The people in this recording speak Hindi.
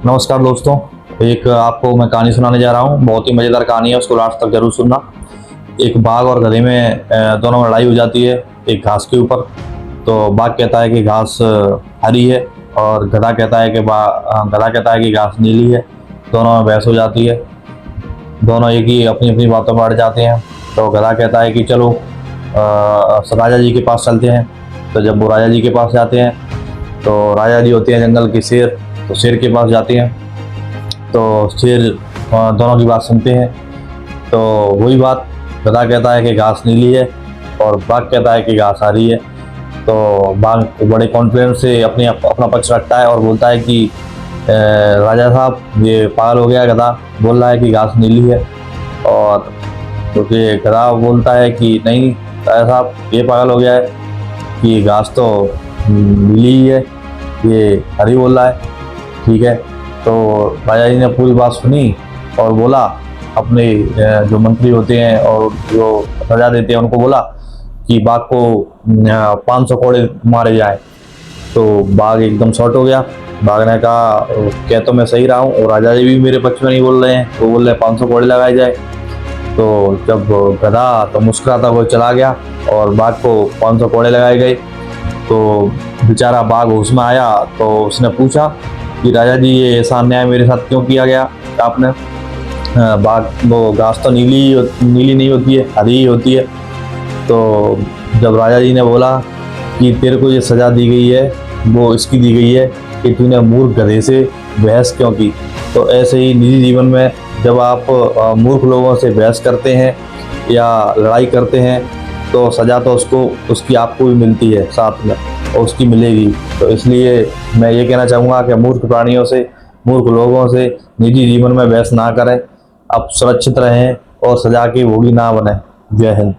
नमस्कार दोस्तों, एक आपको मैं कहानी सुनाने जा रहा हूँ। बहुत ही मज़ेदार कहानी है, उसको लास्ट तक जरूर सुनना। एक बाघ और गधे में दोनों में लड़ाई हो जाती है एक घास के ऊपर। तो बाघ कहता है कि घास हरी है और गधा कहता है कि घास नीली है। दोनों में बहस हो जाती है। दोनों एक ही अपनी अपनी बातों पर अड़ जाते हैं। तो गधा कहता है कि चलो राजा जी के पास चलते हैं। तो जब वो राजा जी के पास जाते हैं तो राजा जी होते हैं जंगल के शेर। तो शेर के पास जाते हैं तो शेर दोनों की बात सुनते हैं। तो वही बात, गधा कहता है कि घास नीली है और बाघ कहता है कि घास हरी है। तो बाघ बड़े कॉन्फिडेंस से अपना पक्ष रखता है और बोलता है कि राजा साहब, ये पागल हो गया, गधा बोल रहा है कि घास नीली है। और क्योंकि गधा बोलता है कि नहीं राजा साहब, ये पागल हो गया है कि घास तो नीली ही है, ये हरी बोल रहा है। ठीक है। तो राजा जी ने पूरी बात सुनी और बोला, अपने जो मंत्री होते हैं और जो सजा देते हैं उनको बोला कि बाघ को 500 कोड़े मारे जाए। तो बाघ एकदम शॉर्ट हो गया। बाघ ने कहा, कह तो मैं सही रहा हूँ और राजा जी भी मेरे पक्ष में नहीं बोल रहे हैं, वो बोल रहे 500 कोड़े लगाए जाए। तो जब गधा तो मुस्कुराता वो चला गया और बाघ को 500 कोड़े लगाए गए। तो बेचारा बाघ होश में आया तो उसने पूछा कि राजा जी, ये ऐसा अन्याय मेरे साथ क्यों किया गया आपने? बाघ, वो घास तो नीली नहीं होती है, हरी ही होती है। तो जब राजा जी ने बोला कि तेरे को ये सज़ा दी गई है, वो इसकी दी गई है कि तूने मूर्ख गधे से बहस क्यों की। तो ऐसे ही निजी जीवन में जब आप मूर्ख लोगों से बहस करते हैं या लड़ाई करते हैं तो सज़ा तो उसकी आपको भी मिलती है साथ में, और उसकी मिलेगी। तो इसलिए मैं ये कहना चाहूँगा कि मूर्ख प्राणियों से, मूर्ख लोगों से निजी जीवन में बहस ना करें। आप सुरक्षित रहें और सज़ा की भोगी ना बने। जय हिंद।